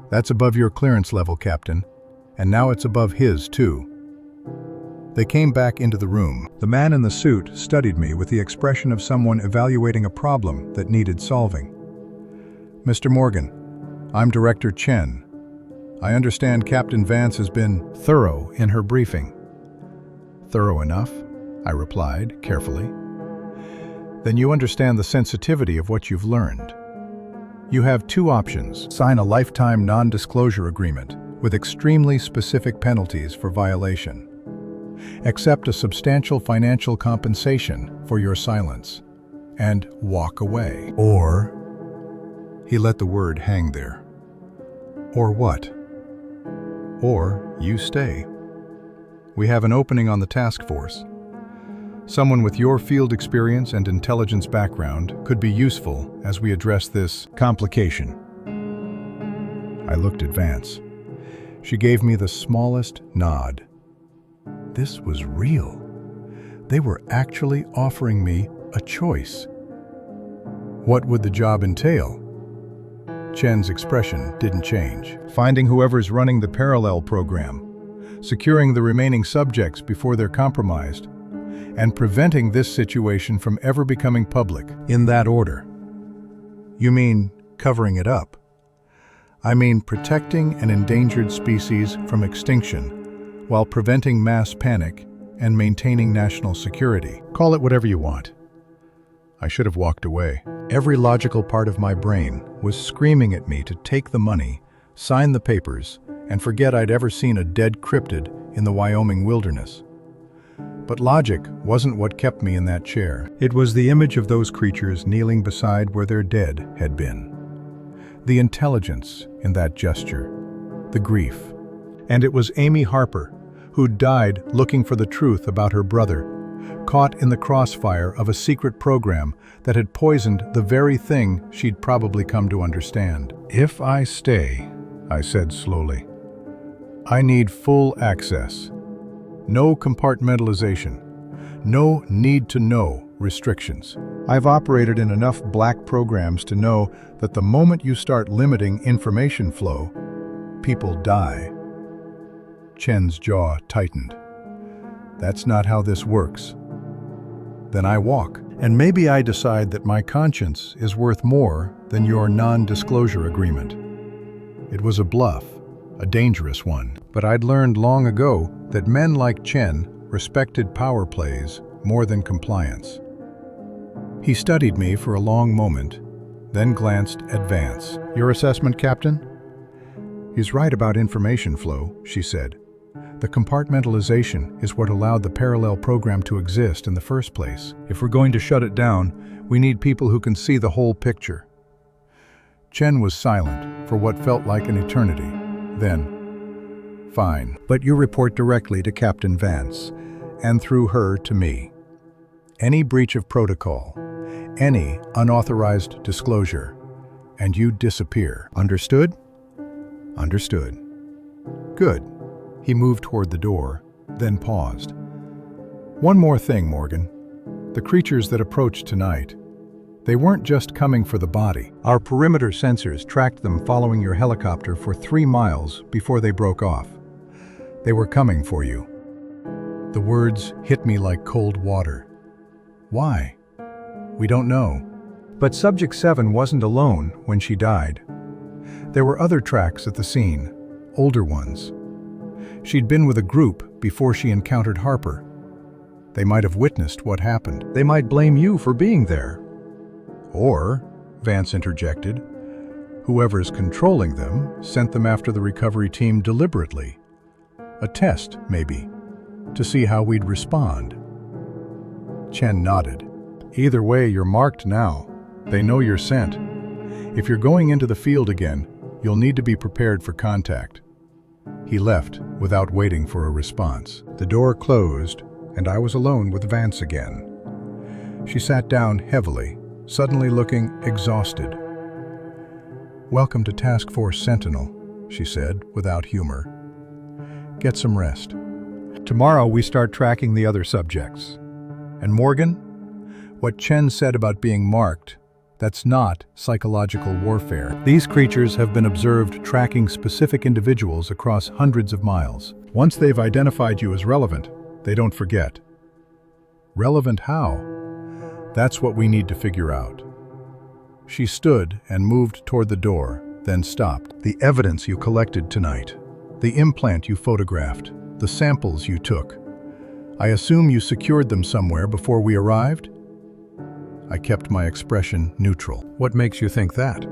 that's above your clearance level, Captain, and now it's above his, too." They came back into the room. The man in the suit studied me with the expression of someone evaluating a problem that needed solving. "Mr. Morgan, I'm Director Chen. I understand Captain Vance has been thorough in her briefing." "Thorough enough," I replied carefully. "Then you understand the sensitivity of what you've learned. You have 2 options. Sign a lifetime non-disclosure agreement with extremely specific penalties for violation. Accept a substantial financial compensation for your silence, and walk away. Or..." He let the word hang there. "Or what?" "Or you stay. We have an opening on the task force. Someone with your field experience and intelligence background could be useful as we address this complication." I looked at Vance. She gave me the smallest nod. This was real. They were actually offering me a choice. What would the job entail? Chen's expression didn't change. "Finding whoever's running the parallel program, securing the remaining subjects before they're compromised, and preventing this situation from ever becoming public, in that order." You mean covering it up? I mean protecting an endangered species from extinction while preventing mass panic and maintaining national security. Call it whatever you want. I should have walked away. Every logical part of my brain was screaming at me to take the money, sign the papers, and forget I'd ever seen a dead cryptid in the Wyoming wilderness. But logic wasn't what kept me in that chair. It was the image of those creatures kneeling beside where their dead had been. The intelligence in that gesture, the grief. And it was Amy Harper, who'd died looking for the truth about her brother, caught in the crossfire of a secret program that had poisoned the very thing she'd probably come to understand. If I stay, I said slowly, I need full access. No compartmentalization. No need-to-know restrictions. I've operated in enough black programs to know that the moment you start limiting information flow, people die. Chen's jaw tightened. That's not how this works. Then I walk, and maybe I decide that my conscience is worth more than your non-disclosure agreement. It was a bluff, a dangerous one, but I'd learned long ago that men like Chen respected power plays more than compliance. He studied me for a long moment, then glanced at Vance. Your assessment, Captain? He's right about information flow, she said. The compartmentalization is what allowed the parallel program to exist in the first place. If we're going to shut it down, we need people who can see the whole picture. Chen was silent for what felt like an eternity. Then, fine, but you report directly to Captain Vance, and through her to me. Any breach of protocol, any unauthorized disclosure, and you disappear. Understood? Understood. Good. He moved toward the door, then paused. One more thing, Morgan. The creatures that approached tonight, they weren't just coming for the body. Our perimeter sensors tracked them following your helicopter for 3 miles before they broke off. They were coming for you. The words hit me like cold water. Why? We don't know. But Subject 7 wasn't alone when she died. There were other tracks at the scene, older ones. She'd been with a group before she encountered Harper. They might have witnessed what happened. They might blame you for being there. Or, Vance interjected, whoever's controlling them sent them after the recovery team deliberately. A test, maybe, to see how we'd respond. Chen nodded. Either way, you're marked now. They know you're sent. If you're going into the field again, you'll need to be prepared for contact. He left without waiting for a response. The door closed, and I was alone with Vance again. She sat down heavily, suddenly looking exhausted. Welcome to Task Force Sentinel, she said, without humor. Get some rest. Tomorrow we start tracking the other subjects. And Morgan, what Chen said about being marked, that's not psychological warfare. These creatures have been observed tracking specific individuals across hundreds of miles. Once they've identified you as relevant, they don't forget. Relevant how? That's what we need to figure out. She stood and moved toward the door, then stopped. The evidence you collected tonight, the implant you photographed, the samples you took. I assume you secured them somewhere before we arrived? I kept my expression neutral. What makes you think that?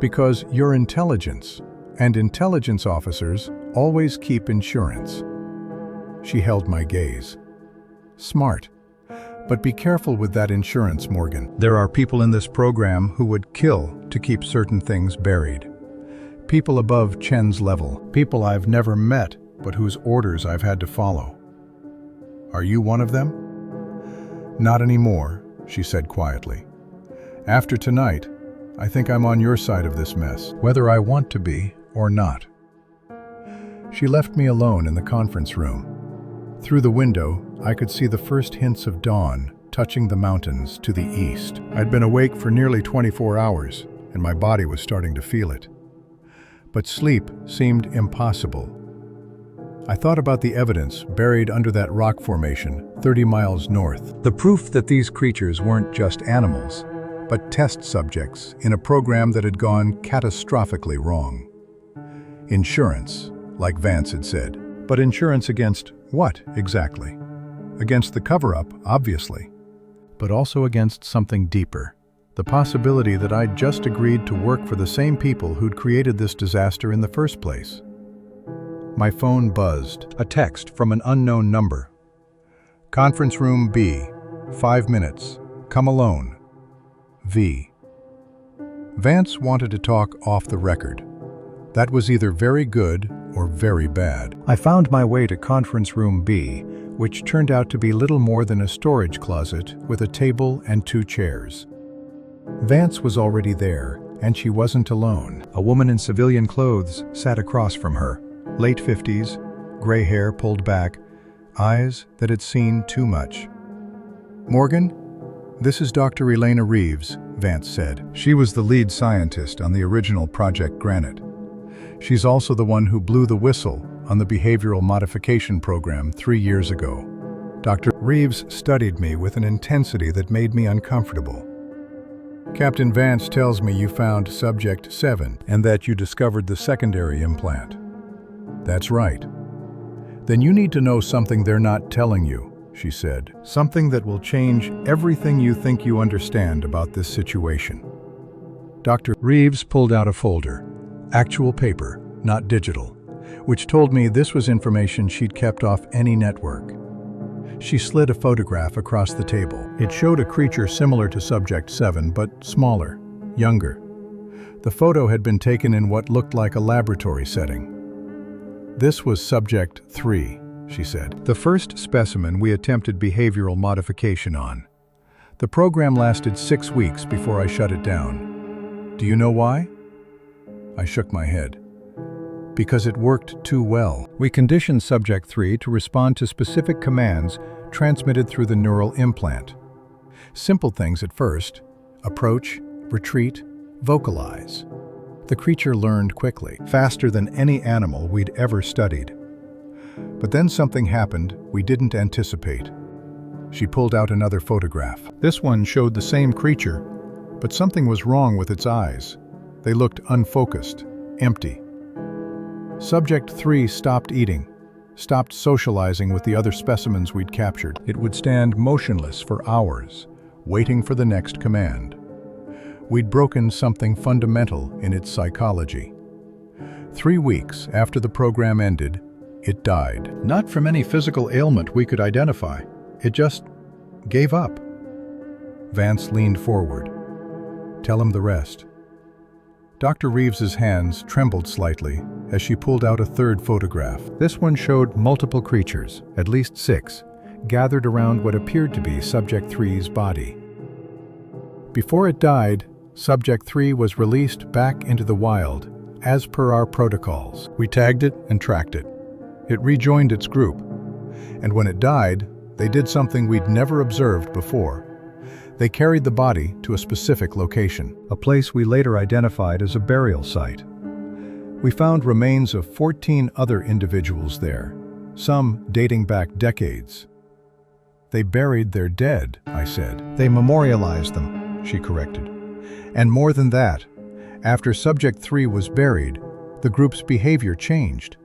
Because you're intelligence, and intelligence officers always keep insurance. She held my gaze. Smart. But be careful with that insurance, Morgan. There are people in this program who would kill to keep certain things buried. People above Chen's level. People I've never met, but whose orders I've had to follow. Are you one of them? Not anymore, she said quietly. After tonight, I think I'm on your side of this mess, whether I want to be or not. She left me alone in the conference room. Through the window, I could see the first hints of dawn touching the mountains to the east. I'd been awake for nearly 24 hours, and my body was starting to feel it. But sleep seemed impossible. I thought about the evidence buried under that rock formation 30 miles north. The proof that these creatures weren't just animals, but test subjects in a program that had gone catastrophically wrong. Insurance, like Vance had said. But insurance against what, exactly? Against the cover-up, obviously. But also against something deeper. The possibility that I'd just agreed to work for the same people who'd created this disaster in the first place. My phone buzzed. A text from an unknown number. Conference room B, 5 minutes. Come alone. V. Vance wanted to talk off the record. That was either very good or very bad. I found my way to conference room B, which turned out to be little more than a storage closet with a table and 2 chairs. Vance was already there, and she wasn't alone. A woman in civilian clothes sat across from her. Late 50s, gray hair pulled back, eyes that had seen too much. "Morgan, this is Dr. Elena Reeves," Vance said. She was the lead scientist on the original Project Granite. She's also the one who blew the whistle on the behavioral modification program 3 years ago. Dr. Reeves studied me with an intensity that made me uncomfortable. "Captain Vance tells me you found Subject 7 and that you discovered the secondary implant." "That's right." "Then you need to know something they're not telling you," she said. "Something that will change everything you think you understand about this situation." Dr. Reeves pulled out a folder, actual paper, not digital, which told me this was information she'd kept off any network. She slid a photograph across the table. It showed a creature similar to Subject 7, but smaller, younger. The photo had been taken in what looked like a laboratory setting. "This was Subject 3, she said. "The first specimen we attempted behavioral modification on. The program lasted 6 weeks before I shut it down. Do you know why?" I shook my head. "Because it worked too well. We conditioned Subject 3 to respond to specific commands transmitted through the neural implant. Simple things at first: approach, retreat, vocalize. The creature learned quickly, faster than any animal we'd ever studied. But then something happened we didn't anticipate." She pulled out another photograph. This one showed the same creature, but something was wrong with its eyes. They looked unfocused, empty. Subject 3 stopped eating, stopped socializing with the other specimens we'd captured. It would stand motionless for hours, waiting for the next command. We'd broken something fundamental in its psychology. 3 weeks after the program ended, it died. Not from any physical ailment we could identify. It just gave up. Vance leaned forward. "Tell him the rest." Dr. Reeves's hands trembled slightly as she pulled out a third photograph. This one showed multiple creatures, at least 6, gathered around what appeared to be Subject 3's body. Before it died, Subject 3 was released back into the wild, as per our protocols. We tagged it and tracked it. It rejoined its group, and when it died, they did something we'd never observed before. They carried the body to a specific location, a place we later identified as a burial site. We found remains of 14 other individuals there, some dating back decades. "They buried their dead," I said. "They memorialized them," she corrected. "And more than that, after Subject 3 was buried, the group's behavior changed.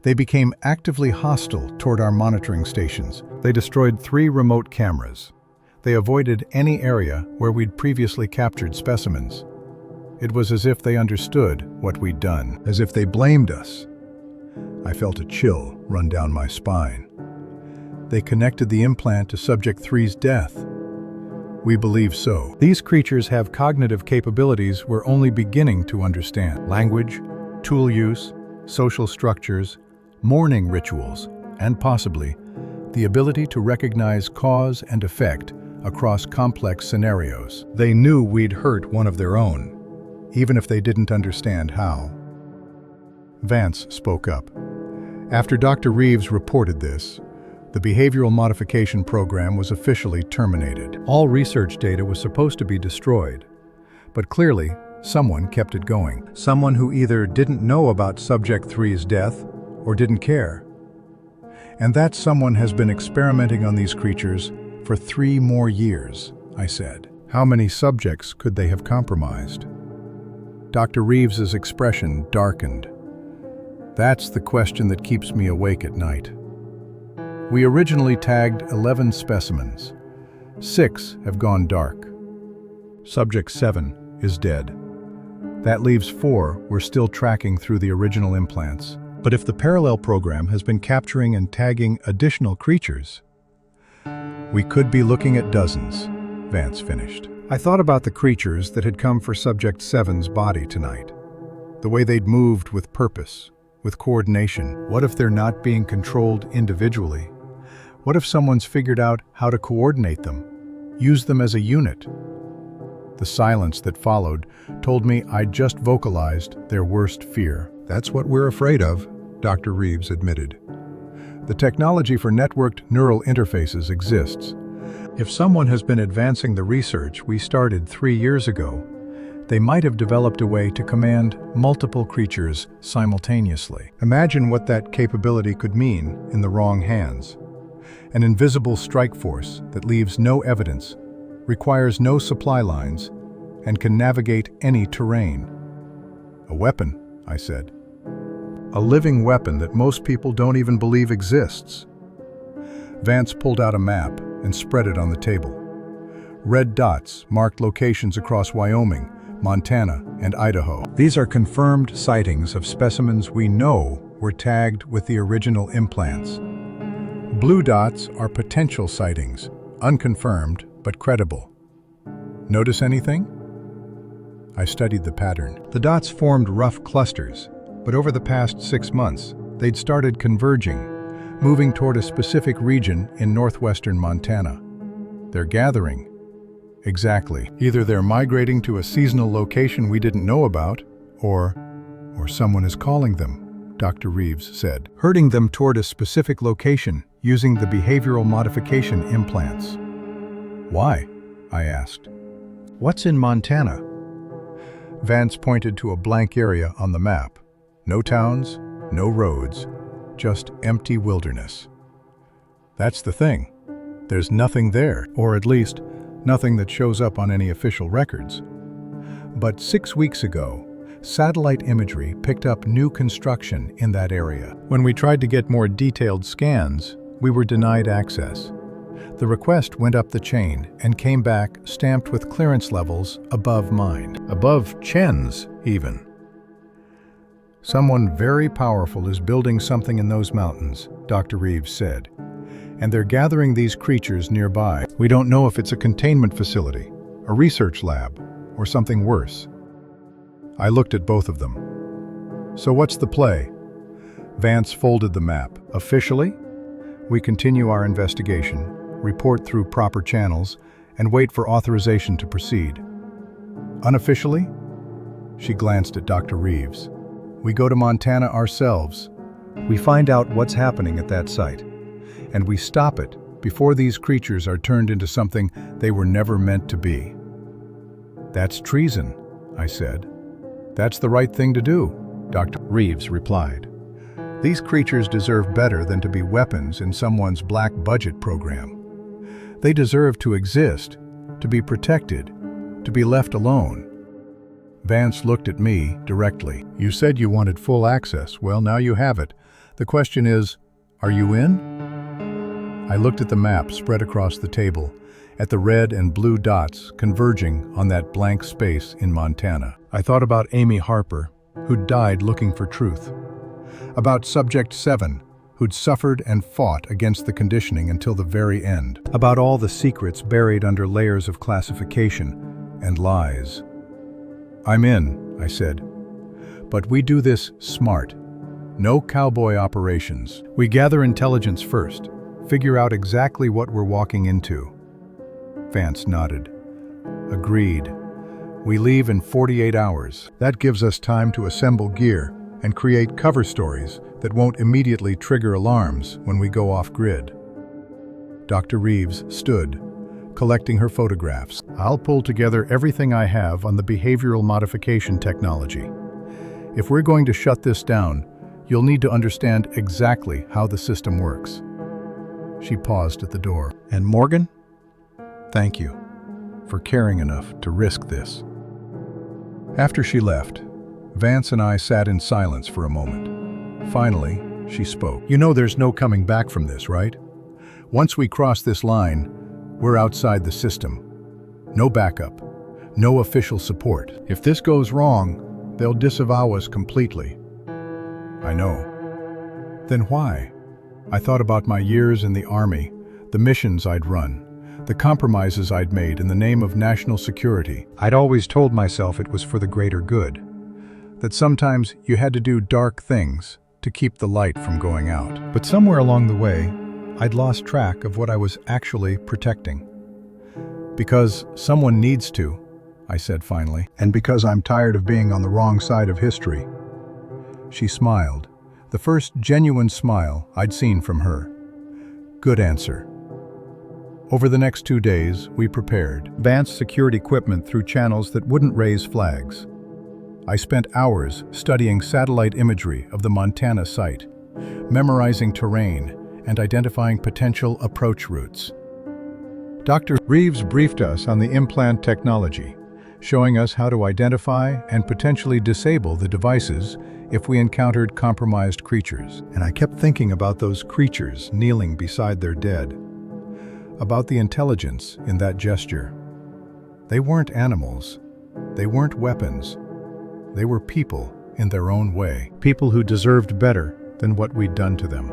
They became actively hostile toward our monitoring stations. They destroyed 3 remote cameras. They avoided any area where we'd previously captured specimens. It was as if they understood what we'd done, as if they blamed us." I felt a chill run down my spine. "They connected the implant to Subject 3's death." "We believe so. These creatures have cognitive capabilities we're only beginning to understand. Language, tool use, social structures, mourning rituals, and possibly the ability to recognize cause and effect across complex scenarios. They knew we'd hurt one of their own, even if they didn't understand how." Vance spoke up. "After Dr. Reeves reported this, the behavioral modification program was officially terminated. All research data was supposed to be destroyed, but clearly someone kept it going. Someone who either didn't know about Subject 3's death or didn't care. And that someone has been experimenting on these creatures for 3 more years," I said. How many subjects could they have compromised? Dr. Reeves's expression darkened. That's the question that keeps me awake at night. We originally tagged 11 specimens. 6 have gone dark. Subject 7 is dead. That leaves 4 we're still tracking through the original implants. But if the parallel program has been capturing and tagging additional creatures, we could be looking at dozens, Vance finished. I thought about the creatures that had come for Subject 7's body tonight. The way they'd moved with purpose, with coordination. What if they're not being controlled individually? What if someone's figured out how to coordinate them, use them as a unit? The silence that followed told me I'd just vocalized their worst fear. That's what we're afraid of, Dr. Reeves admitted. The technology for networked neural interfaces exists. If someone has been advancing the research we started 3 years ago, they might have developed a way to command multiple creatures simultaneously. Imagine what that capability could mean in the wrong hands. An invisible strike force that leaves no evidence, requires no supply lines, and can navigate any terrain. A weapon, I said. A living weapon that most people don't even believe exists. Vance pulled out a map and spread it on the table. Red dots marked locations across Wyoming, Montana, and Idaho. These are confirmed sightings of specimens we know were tagged with the original implants. Blue dots are potential sightings, unconfirmed but credible. Notice anything? I studied the pattern. The dots formed rough clusters, but over the past 6 months, they'd started converging, moving toward a specific region in northwestern Montana. They're gathering. Exactly. Either they're migrating to a seasonal location we didn't know about, or someone is calling them, Dr. Reeves said, herding them toward a specific location using the behavioral modification implants. Why? I asked. What's in Montana? Vance pointed to a blank area on the map. No towns, no roads, just empty wilderness. That's the thing. There's nothing there, or at least nothing that shows up on any official records. But 6 weeks ago, satellite imagery picked up new construction in that area. When we tried to get more detailed scans, we were denied access. The request went up the chain and came back stamped with clearance levels above mine. Above Chen's, even. Someone very powerful is building something in those mountains, Dr. Reeves said. And they're gathering these creatures nearby. We don't know if it's a containment facility, a research lab, or something worse. I looked at both of them. So what's the play? Vance folded the map. Officially, we continue our investigation, report through proper channels, and wait for authorization to proceed. Unofficially, she glanced at Dr. Reeves. We go to Montana ourselves. We find out what's happening at that site, and we stop it before these creatures are turned into something they were never meant to be. That's treason, I said. That's the right thing to do, Dr. Reeves replied. These creatures deserve better than to be weapons in someone's black budget program. They deserve to exist, to be protected, to be left alone. Vance looked at me directly. You said you wanted full access. Well, now you have it. The question is, are you in? I looked at the map spread across the table, at the red and blue dots converging on that blank space in Montana. I thought about Amy Harper, who'd died looking for truth. About Subject 7, who'd suffered and fought against the conditioning until the very end. About all the secrets buried under layers of classification and lies. I'm in, I said. But we do this smart. No cowboy operations. We gather intelligence first, figure out exactly what we're walking into. Vance nodded. Agreed. We leave in 48 hours. That gives us time to assemble gear and create cover stories that won't immediately trigger alarms when we go off-grid. Dr. Reeves stood, collecting her photographs. I'll pull together everything I have on the behavioral modification technology. If we're going to shut this down, you'll need to understand exactly how the system works. She paused at the door. And Morgan? Thank you. for caring enough to risk this. After she left, Vance and I sat in silence for a moment. Finally, she spoke. You know there's no coming back from this, right? Once we cross this line, we're outside the system. No backup, no official support. If this goes wrong, they'll disavow us completely. I know. Then why? I thought about my years in the Army, the missions I'd run, the compromises I'd made in the name of national security. I'd always told myself it was for the greater good, that sometimes you had to do dark things to keep the light from going out. But somewhere along the way, I'd lost track of what I was actually protecting. Because someone needs to, I said finally, and because I'm tired of being on the wrong side of history. She smiled, the first genuine smile I'd seen from her. Good answer. Over the next 2 days, we prepared, advanced secured equipment through channels that wouldn't raise flags. I spent hours studying satellite imagery of the Montana site, memorizing terrain, and identifying potential approach routes. Dr. Reeves briefed us on the implant technology, showing us how to identify and potentially disable the devices if we encountered compromised creatures. And I kept thinking about those creatures kneeling beside their dead, about the intelligence in that gesture. They weren't animals, they weren't weapons, they were people in their own way, people who deserved better than what we'd done to them.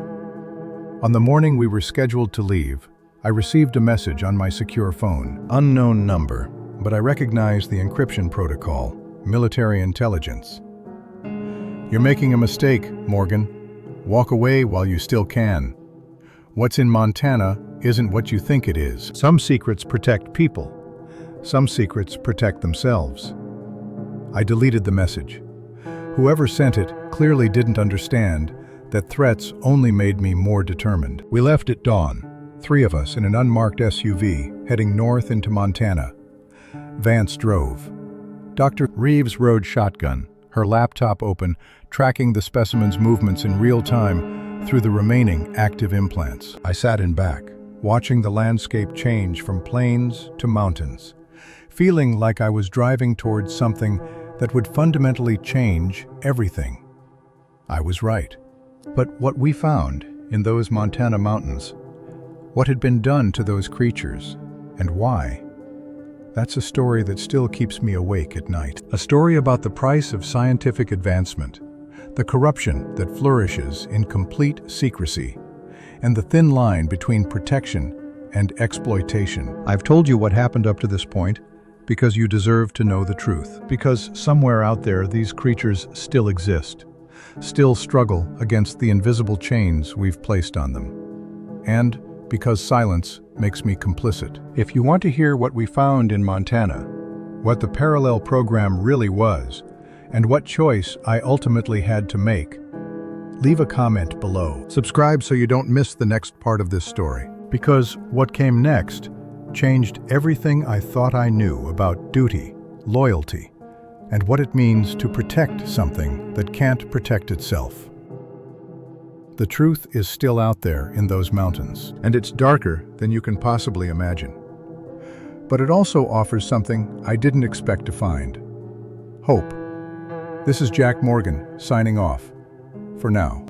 On the morning we were scheduled to leave, I received a message on my secure phone. Unknown number, but I recognized the encryption protocol, military intelligence. You're making a mistake, Morgan. Walk away while you still can. What's in Montana isn't what you think it is. Some secrets protect people. Some secrets protect themselves. I deleted the message. Whoever sent it clearly didn't understand that threats only made me more determined. We left at dawn, 3 of us in an unmarked SUV, heading north into Montana. Vance drove. Dr. Reeves rode shotgun, her laptop open, tracking the specimen's movements in real time through the remaining active implants. I sat in back, watching the landscape change from plains to mountains, feeling like I was driving towards something that would fundamentally change everything. I was right. But what we found in those Montana mountains, what had been done to those creatures, and why, that's a story that still keeps me awake at night. A story about the price of scientific advancement, the corruption that flourishes in complete secrecy, and the thin line between protection and exploitation. I've told you what happened up to this point because you deserve to know the truth. Because somewhere out there these creatures still exist, still struggle against the invisible chains we've placed on them. And because silence makes me complicit. If you want to hear what we found in Montana, what the parallel program really was, and what choice I ultimately had to make, leave a comment below. Subscribe so you don't miss the next part of this story. Because what came next changed everything I thought I knew about duty, loyalty, and what it means to protect something that can't protect itself. The truth is still out there in those mountains, and it's darker than you can possibly imagine. But it also offers something I didn't expect to find: hope. This is Jack Morgan, signing off, for now.